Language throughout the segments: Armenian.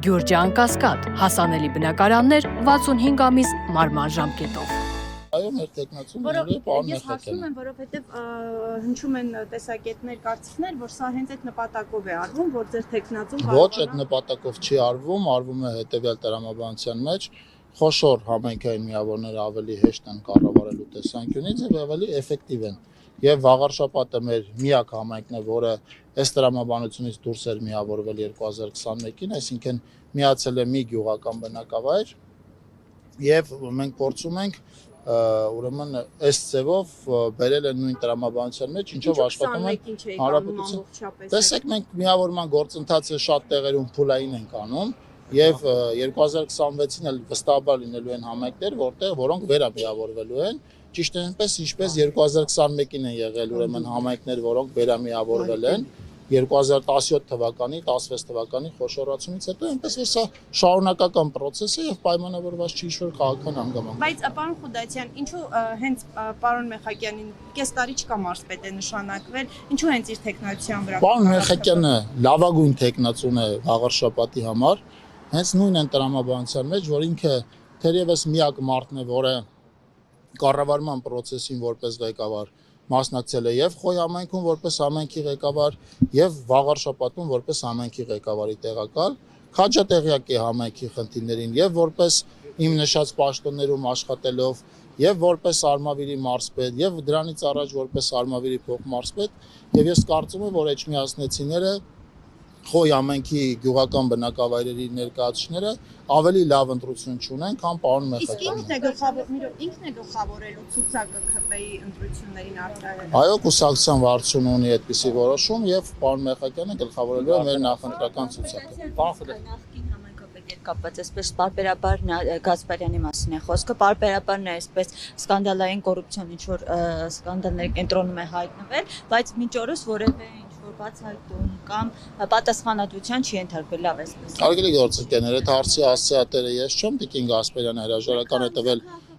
Գյուրջան Կասկադ, հասանելի բնակարաններ 65 ամիս մարման ժամկետով։ Այո, մեր տեխնացիաները պարոն Ես հասնում եմ, որովհետև հնչում են տեսակետներ, կարծիքներ, որ սա հենց այդ նպատակով է արվում, որ ձեր տեխնացուն Ոչ, այդ նպատակով չի արվում, արվում է հետևյալ տրամաբանության մեջ խոշոր համայնքային միավորները ավելի հեշտ են կառավարելու տեսանկյունից եւ ավելի էֆեկտիվ են։ Եվ վաղար շաբաթը մեր միակ համայնքն է, որը այս տրամաբանությունից դուրս էր միավորվել 2021-ին, այսինքն միացել է մի գյուղական բնակավայր եւ մենք փորձում ենք ուրեմն այս ձևով բերել են նույն տրամաբանության մեջ, ինչով աշխատում են հանրապետություն։ Տեսեք, մենք միավորման գործընթացը շատ տեղերում փուլային ենք անում եւ 2026-ին էլ վստահաբար լինելու են համայնքներ, որոնք վերամիավորվելու են, ճիշտ այնպես ինչպես 2021-ին են եղել ուրեմն համայնքներ, որոնք վերամիավորվել են 2017 թվականի, 16 թվականի խոշորացումից հետո, այնպես որ սա շարունակական process է եւ պայմանավորված չի ինչ-որ քաղաքական հանգամանք։ Բայց պարոն Խուդայցյան, ինչու հենց պարոն Մեխակյանին կես տարի չկա մարզպետ է նշանակվել, ինչու հենց իր տեխնացիան վրա։ Պարոն Մեխակյանը լավագույն տեխնացուն է Ղաղարշապատի համար, հենց նույն են տրամաբանության մեջ, որ ինքը թերևս միակ մարդն է, որը կառավարման process-ին որպես ղեկավար մասնակցել է եւ Խոյ համայնքում որպես համայնքի ղեկավար եւ Վաղարշապատում որպես համայնքի ղեկավարի տեղակալ, քաջատեղյակ է համայնքի խնդիրներին եւ որպես իմ նշած պաշտոններում աշխատելով եւ որպես Արմավիրի մարզպետ եւ դրանից առաջ որպես Արմավիրի փոխմարզպետ եւ ես կարծում եմ, որ էջմիածնեցիները Խոյ ամենքի գյուղական բնակավայրերի ներկայացուցիչները ավելի լավ ընտրություն չունեն, քան պարոն Մեխակյանը։ Իսկ ինքն է գլխավորելու ցուցակը ԿՊ-ի ընտրություններին արտահայտել։ Այո, կուսակցության վարչությունը ունի այդպիսի որոշում եւ պարոն Մեխակյանը գլխավորելու է մեր նախընտրական ցուցակը։ Կապված այսպես պարբերաբար Գասպարյանի մասին է խոսքը, պարբերաբար նա այսպես սկանդալային կոռուպցիոն ինչ-որ սկանդալների կենտրոնում է հայտնվել, բայց մինչ օրս որևէ ինչ-որ բացահայտում կամ պատասխանատվության չի ենթարկվել, լավ այսպես։ Հարգելի գործընկերներ, այդ հարցի հասցեատերը ես չեմ, Տիկին Գասպարյանը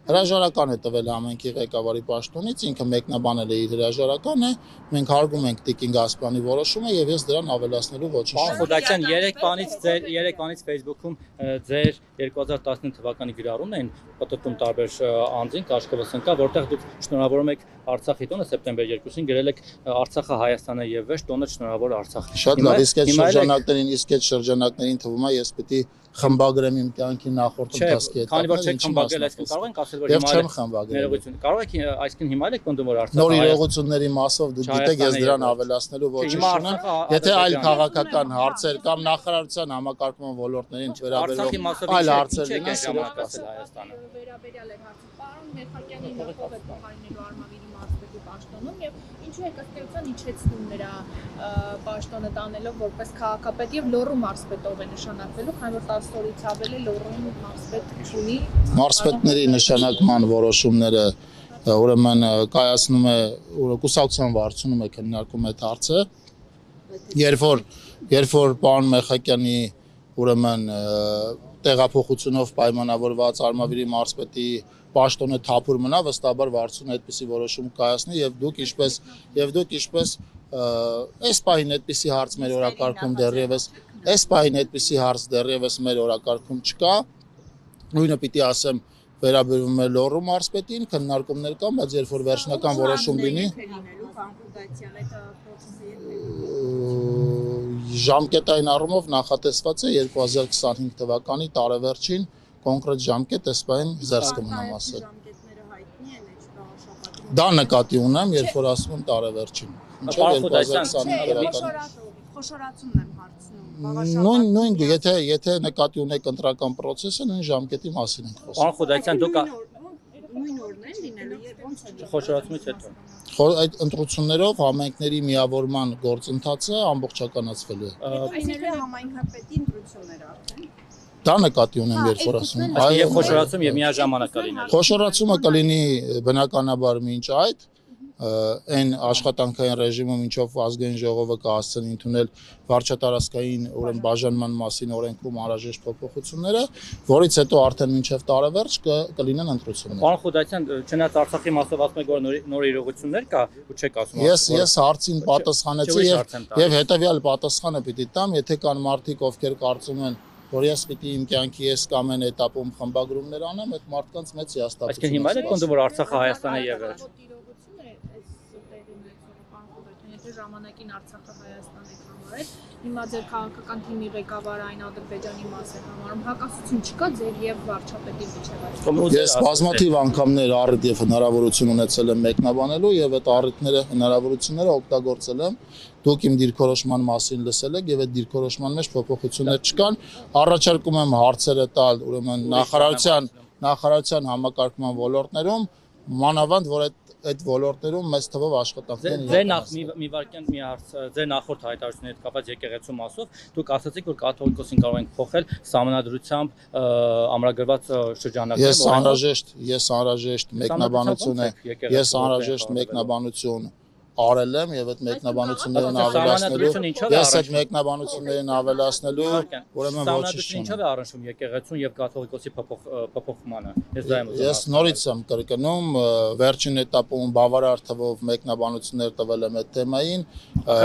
հրաժարական է տվել համայնքի ղեկավարի պաշտոնից, ինքը մեկնաբանել է իր հրաժարականը, մենք հարգում ենք Տիկին Գասպարյանի որոշումը եւ ես դրան ավելացնելու ոչինչ չեմ։ Պարոն Խուդայցյան, 3 բանից Facebook-ում ձեր 2019 թվականի գրառումն էին պատտում տարբեր անձին, Կաշկովս ընկա, որտեղ դուք շնորհավորում եք Արցախի տոնը սեպտեմբեր 2-ին գրել եք Արցախը Հայաստանը եւ վեճ տոնը շնորհավոր Արցախ։ Շատ լավ, իսկ այդ շրջանակներին թվում է ես պիտի խմբագրեմ իմ կյանքի նախորդ ընթացքի հետ։ Քանի որ չեք խմբագրել, այսինքն կարող ենք ասել, որ հիմա չեմ խմբագրել։ Կարող եք այսինքն հիմա եք պնդում, որ Արցախը նոր իրողությունների մասով դուք գիտեք, ես դրան ավելացնելու ոչինչ չունեմ։ Եթե այլ քաղաքական հարցեր կամ նախարարության համակարգման ոլորտներին վերաբերող այլ հարցեր լինեն, սիրով կասել Հայաստանը։ Վերաբերյալ է հարցը պարոն Մեխակյանի նախով է փոխարինելու Արմավիրի մարզպետի պաշտոնում եւ ինչու է ըստ իջեցնում նրա պաշտոնը տանելով որպես քաղաքապետ եւ Լոռու մարզպետով է նշանակվելու, քանի որ 10 օրից ավել է Լոռու մարզպետ ունի։ Մարզպետների նշանակման որոշումները ուրեմն կայացնում է կուսակցության վարչությունում է քննարկում այդ հարցը։ Երբ որ պարոն Մեխակյանի ուրեմն տեղափոխությունով պայմանավորված Արմավիրի մարզպետի պաշտոնը թափուր մնա, վստահաբար վարչությունը այդպիսի որոշում կայացնի եւ դուք ինչպես այս պահին այդպիսի հարց մեր օրակարգում դեռևս մեր օրակարգում չկա։ Նույնը պիտի ասեմ վերաբերում է Լոռու մարզպետին, քննարկումներ կան, բայց երբ որ վերջնական որոշում լինի, ժամկետային առումով նախատեսված է 2025 թվականի տարեվերջին կոնկրետ ժամկետ այս բան զերծ կմնամ ասել։ Դա նկատի ունեմ, երբ որ ասում եմ տարեվերջին։ Ինչեւ 2025 թվականի խոշորացումն եմ հարցնում։ Նույն եթե նկատի ունեք ընտրական process-ը, նույն ժամկետի մասին ենք խոսում։ Պարոն Խուդայցյան, դուք նույն օրն են լինելու եւ ոնց է խոշորացումից հետո։ Այդ ընտրություններով համայնքների միավորման գործընթացը ամբողջականացվելու է։ Այսինքն համայնքապետի ընտրությունները արդեն։ Դա նկատի ունեմ, երբ որ ասում եմ։ Եվ խոշորացում եւ միաժամանակ կլինի։ Խոշորացումը կլինի բնականաբար մինչ այդ այն աշխատանքային ռեժիմում, ինչով ազգային ժողովը կհասցնի ընդունել վարչատարածքային ուրեմն բաժանման մասին օրենքում անհրաժեշտ փոփոխությունները, որից հետո արդեն մինչև տարեվերջ կլինեն ընտրություններ։ Պարոն Խուդայցյան, չնայած Արցախի մասով ասում եք, որ նոր իրողություններ կա, ու չեք ասում։ Ես հարցին պատասխանեցի եւ հետեւյալ պատասխանը պիտի տամ, եթե կան մարդիկ, ովքեր կարծում են, որ ես պիտի իմ կյանքի ես կամ այն этаպում խմբագրումներ անեմ, այդ մարդկանց մեծ հիասթափություն։ Այսինքն հիմա էլ կոնդը որ Արցախը Հայաստան է եղել։ Եթե ժամանակին Արցախը Հայաստան եք համարել, հիմա ձեր քաղաքական թիմի ղեկավարը այն Ադրբեջանի մաս է համարում, հակասություն չկա ձեր եւ վարչապետի միջեւ։ Ես բազմաթիվ անգամներ առիթ եւ հնարավորություն ունեցել եմ մեկնաբանելու եւ այդ առիթները, հնարավորությունները օգտագործել եմ։ Դուք իմ դիրքորոշման մասին լսել եք եւ այդ դիրքորոշման մեջ փոփոխություններ չկան։ Առաջարկում եմ հարցերը տալ ուրեմն նախարարության համակարգման ոլորտներում, մանավանդ որ այդ ոլորտներում մեծ թվով աշխատանքներ իրականացնել։ Մի վարքյան մի հարց, ձեր նախորդ հայտարարությունների հետ կապված եկեղեցու մասով դուք ասացիք, որ կաթողիկոսին կարող ենք փոխել սահմանադրությամբ ամրագրված շրջանակներ։ Ես անհրաժեշտ մեկնաբանություն արել եմ եւ այդ մեկնաբանություններն ավելացնելու ուրեմն ոչինչ չունեմ։ Ինչով է առնչվում եկեղեցուն եւ կաթողիկոսի փոփոխմանը։ Ես դա եմ ուզում։ Ես նորից եմ կրկնում, վերջին этаպում բավարար թվով մեկնաբանություններ տվել եմ այդ թեմային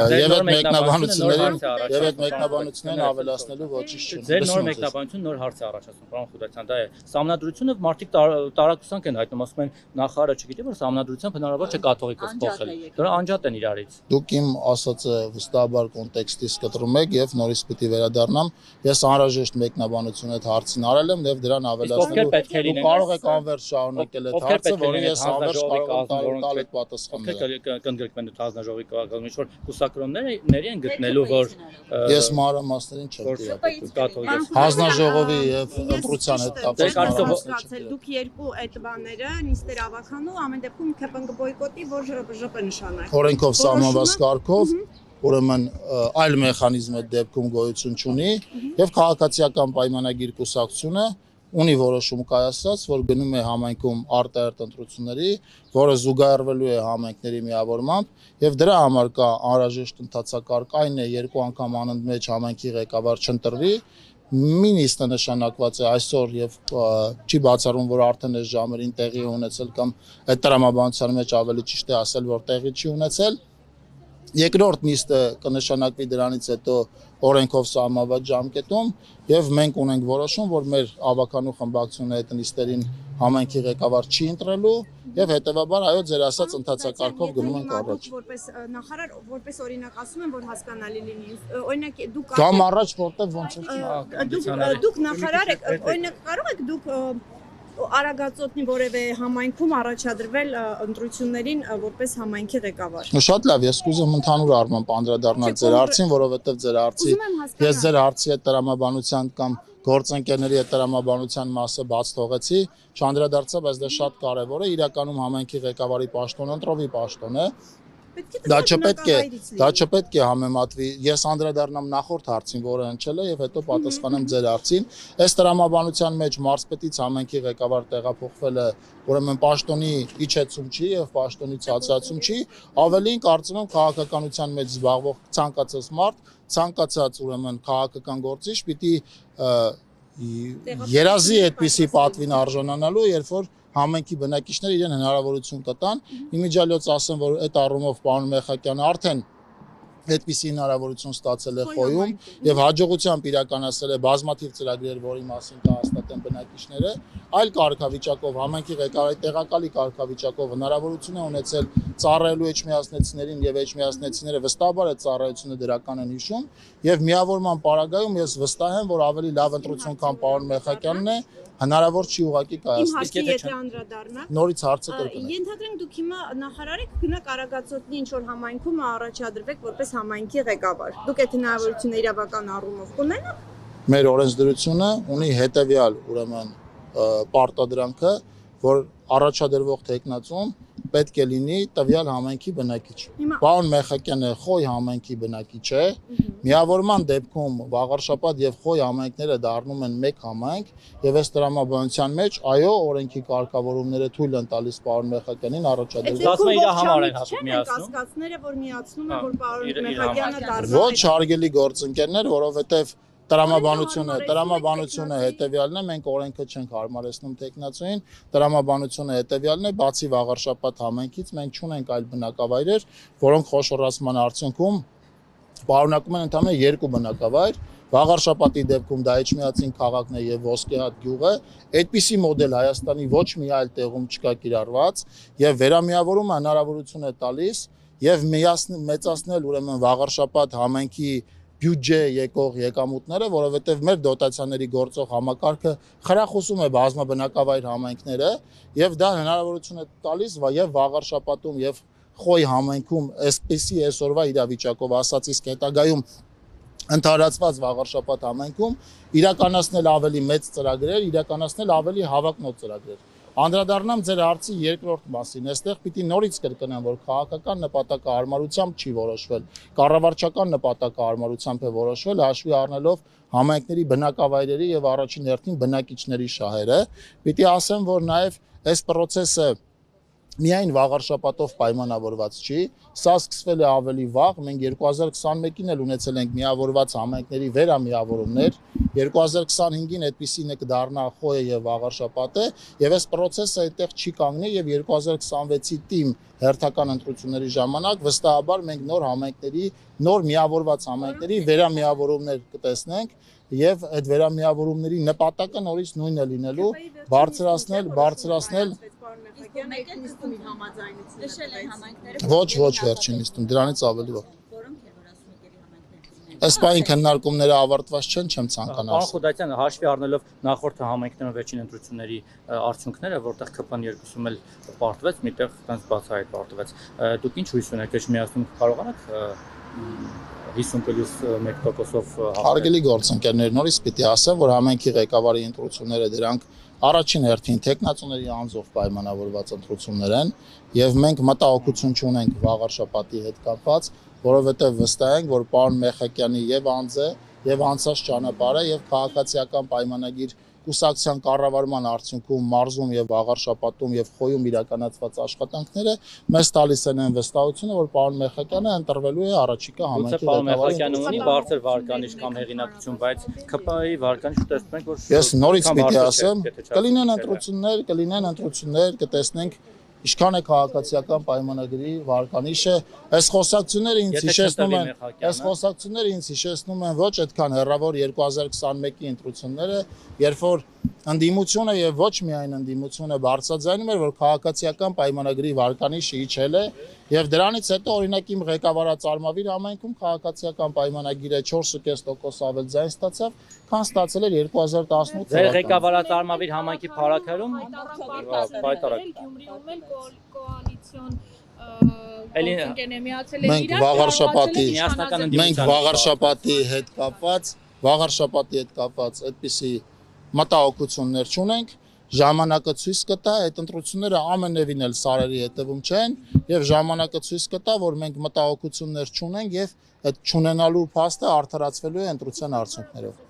եւ այդ մեկնաբանություններն ավելացնելու ոչինչ չունեմ։ Ձեր նոր մեկնաբանություն նոր հարց է առաջացնում, պարոն Խուդասյան, դա է։ Սահմանադրությունը մարդիկ տարակուսանք են հայտնում, ասում են նախարարը չգիտի, որ սահմանադրությամբ հնարավոր չէ կաթողիկոս փոխել։ Դրա անջատ են իրարից։ Դուք իմ ասածը վստահաբար կոնտեքստից կտրում եք եւ նորից պիտի վերադառնամ։ Ես անհրաժեշտ մեկնաբանություն այդ հարցին արել եմ եւ դրան ավելացնելու դուք կարող եք անվերջ շարունակել այդ հարցը, որին ես անվերջ կարող եմ տալ այդ պատասխանները։ Կընդգրկվեն հանձնաժողովի կազմում ինչ-որ կուսակրոնների են գտնելու, որ ես մանրամասներին չեմ տիրապետում։ Հանձնաժողովի եւ ընտրության հետ կապված դուք երկու այդ բաները նիստեր ավականու ամեն դեպքում ԿՊՆԳ բոյկոտի որ ԺՊ նշանակ օրենքով սահմանված կարգով ուրեմն այլ մեխանիզմ այդ դեպքում գոյություն չունի եւ քաղաքացիական պայմանագիր կուսակցությունը ունի որոշում կայացած, որ գնում է համայնքում արտահերտ ընտրությունների, որը զուգահեռվելու է համայնքների միավորմամբ եւ դրա համար կա անհրաժեշտ ընթացակարգ, այն է երկու անգամ անընդմեջ համայնքի ղեկավար չընտրվի, մինիստրը նշանակված է այսօր եւ չի բացառում, որ արդեն այս ժամերին տեղի է ունեցել կամ այդ տրամաբանության մեջ ավելի ճիշտ է ասել, որ տեղի չի ունեցել։ Երկրորդ նիստը կնշանակվի դրանից հետո օրենքով սահմանված ժամկետում եւ մենք ունենք որոշում, որ մեր ավականու խմբակցությունը այդ նիստերին համայնքի ղեկավար չի ընտրելու եւ հետեւաբար այո ձեր ասած ընթացակարգով գնում ենք առաջ։ Որպես նախարար, որպես օրինակ ասում եմ, որ հասկանալի լինի։ Օրինակ դուք կամ առաջ որտեղ ոնց է։ Դուք նախարար եք, օրինակ կարող եք դուք Արագածոտնի որևէ համայնքում առաջադրվել ընտրություններին որպես համայնքի ղեկավար։ Շատ լավ, ես կուզեմ ընդհանուր առմամբ անդրադառնալ ձեր հարցին, որովհետև ձեր հարցի ես ձեր հարցի հետ տրամաբանության կամ գործընկերների հետ տրամաբանության մասը բաց թողեցի, չանդրադարձա, բայց դա շատ կարևոր է, իրականում համայնքի ղեկավարի պաշտոնը ընտրովի պաշտոն է։ Դա չպետք է համեմատվի։ Ես անդրադառնամ նախորդ հարցին, որը հնչել է եւ հետո պատասխանեմ ձեր հարցին։ Այս տրամաբանության մեջ մարզպետից համայնքի ղեկավար տեղափոխվել է, ուրեմն պաշտոնի իջեցում չի եւ պաշտոնի ցածրացում չի, ավելին կարծում եմ քաղաքականության մեջ զբաղվող ցանկացած մարդ, ցանկացած ուրեմն քաղաքական գործիչ պիտի երազի այդպիսի պատվին արժանանալու, երբ որ համայնքի բնակիչները իրեն հնարավորություն կտան։ Իմիջիալոց ասեմ, որ այդ առումով պարոն Մեխակյանը արդեն այդպիսի հնարավորություն ստացել է խոյում եւ հաջողությամբ իրականացել է բազմաթիվ ծրագրեր, որի մասին կհաստատեն բնակիչները, այլ կարգավիճակով համայնքի ղեկավարի տեղակալի կարգավիճակով հնարավորություն է ունեցել ծառայելու էջմիածնեցիներին եւ էջմիածնեցիները վստահաբար այդ ծառայությունը դրական են հիշում եւ միավորման պարագայում ես վստահ եմ, որ ավելի լավ ընտրություն քան պարոն Մեխակյանն է հնարավոր չի ուղղակի կայացնել։ Եթե անդրադառնանք նորից հարցը կրկնեմ։ Ենթադրենք դուք հիմա նախարար եք, գնաք Արագածոտնի ինչ որ համայնքում առաջադրվեք որպես համայնքի ղեկավար։ Դուք այդ հնարավորությունը իրավական առումով կունենաք։ Մեր օրենսդրությունը ունի հետեւյալ ուրեմն պարտադրանքը, որ առաջադրվող տեխնացում պետք է լինի տվյալ համայնքի բնակիչ։ Պարոն Մեխակյանը Խոյ համայնքի բնակիչ է։ Միավորման դեպքում Վաղարշապատ եւ Խոյ համայնքները դառնում են մեկ համայնք եւ այս տրամաբանության մեջ այո օրենքի կարգավորումները թույլ են տալիս պարոն Մեխակյանին առաջադրել։ Ասում են իր համար են հատուկ միացնում։ Կասկածները, որ միացնում են, որ պարոն Մեխակյանը դառնա։ Ոչ հարգելի գործընկերներ, որովհետեւ տրամաբանությունը հետեւյալն է, մենք օրենքը չենք հարմարեցնում տեխնացուին, տրամաբանությունը հետեւյալն է, բացի Վաղարշապատ համայնքից մենք չունենք այլ բնակավայրեր, որոնք խոշորացման արդյունքում պարունակում են ընդհանրապես երկու բնակավայր, Վաղար շաբաթի դեպքում դա Էջմիածին քաղաքն է եւ Ոսկեհատ գյուղը, այդպիսի մոդել Հայաստանի ոչ մի այլ տեղում չկա կիրառված եւ վերամիավորումը հնարավորություն է տալիս եւ մեծացնել ուրեմն Վաղար շաբաթ համայնքի բյուջե եկող եկամուտները, որովհետեւ մեր դոտացիաների գործող համակարգը խրախուսում է բազմաբնակավայր համայնքները եւ դա հնարավորություն է տալիս եւ Վաղար շաբաթում եւ Խոյ համայնքում այսպիսի այսօրվա իրավիճակով ասած իսկ հետագայում ընդհանրացված Վաղար շաբաթ համայնքում իրականացնել ավելի մեծ ծրագրեր, իրականացնել ավելի հավակնոտ ծրագրեր։ Անդրադառնամ ձեր հարցի երկրորդ մասին։ Այստեղ պիտի նորից կրկնեմ, որ քաղաքական նպատակահարմարությամբ չի որոշվել, կառավարչական նպատակահարմարությամբ է որոշվել, հաշվի առնելով համայնքների բնակավայրերի եւ առաջին հերթին բնակիչների շահերը։ Պիտի ասեմ, որ նաեւ այս process-ը միայն Վաղար շաբաթով պայմանավորված չի, սա սկսվել է ավելի վաղ, մենք 2021-ին էլ ունեցել ենք միավորված համայնքների վերամիավորումներ, 2025-ին այդպիսին է կդառնա Խոյը եւ Վաղար շաբաթը, եւ այս process-ը այդտեղ չի կանգնի եւ 2026-ի թիմ հերթական ընտրությունների ժամանակ վստահաբար մենք նոր համայնքների, նոր միավորված համայնքների վերամիավորումներ կտեսնենք եւ այդ վերամիավորումների նպատակը նորից նույնն է լինելու, բարձրացնել Ոչ վերջին նիստում, դրանից ավելի վաղ։ Այս պահին քննարկումները ավարտված չեն, չեմ ցանկանա։ Պարոն Խուդայցյան, հաշվի առնելով նախորդ համայնքներում վերջին ընտրությունների արդյունքները, որտեղ ԿՊ-ն էլ պարտվեց, միտեղ տենց բացահայտ պարտվեց։ Դուք ինչ հույս ունեք, Էջմիածնում կարողանաք 50+1%-ով Հարգելի գործընկերներ, նորից պիտի ասեմ, որ համայնքի ղեկավարի ընտրությունները դրանք առաջին հերթին տեխնացուների անձով պայմանավորված ընտրություններ են եւ մենք մտահոգություն չունենք Վաղար շաբաթի հետ կապված, որովհետեւ վստահ ենք, որ պարոն Մեխակյանի եւ անձը եւ անցած ճանապարհը եւ քաղաքացիական պայմանագիր կուսակցության կառավարման արդյունքում մարզում եւ Վաղար շաբաթում եւ Խոյում իրականացված աշխատանքները մեզ տալիս են այն վստահությունը, որ պարոն Մեխակյանը ընտրվելու է առաջիկա համայնքի պարոն Մեխակյանը ունի բարձր վարկանիշ կամ հեղինակություն, բայց ԿՊ-ի վարկանիշը տեսնում ենք, որ Ես նորից պիտի ասեմ, կլինեն ընտրություններ, կտեսնենք Ինչքան է քաղաքացիական պայմանագրի վարկանիշը, այս խոսակցությունները ինձ հիշեցնում են ոչ այդքան հեռավոր 2021-ի ընտրությունները, երբ որ ընդդիմությունը եւ ոչ միայն ընդդիմությունը բարձրաձայնում էր, որ քաղաքացիական պայմանագրի վարկանիշը իջել է եւ դրանից հետո օրինակ իմ ղեկավարած Արմավիր համայնքում քաղաքացիական պայմանագիրը 4.5% ավել ձայն ստացավ, քան ստացել էր 2018 թվականին։ Ձեր ղեկավարած Արմավիր համայնքի փառաքերում պայտարակ Գյումրիում էլ կոալիցիոն Մենք Վաղար շաբաթի հետ կապված այդպիսի մտահոգություններ չունենք, ժամանակը ցույց կտա, այդ ընտրությունները ամենևին էլ սարերի հետևում չեն եւ ժամանակը ցույց կտա, որ մենք մտահոգություններ չունենք եւ այդ չունենալու փաստը արդարացվելու է ընտրության արդյունքներով։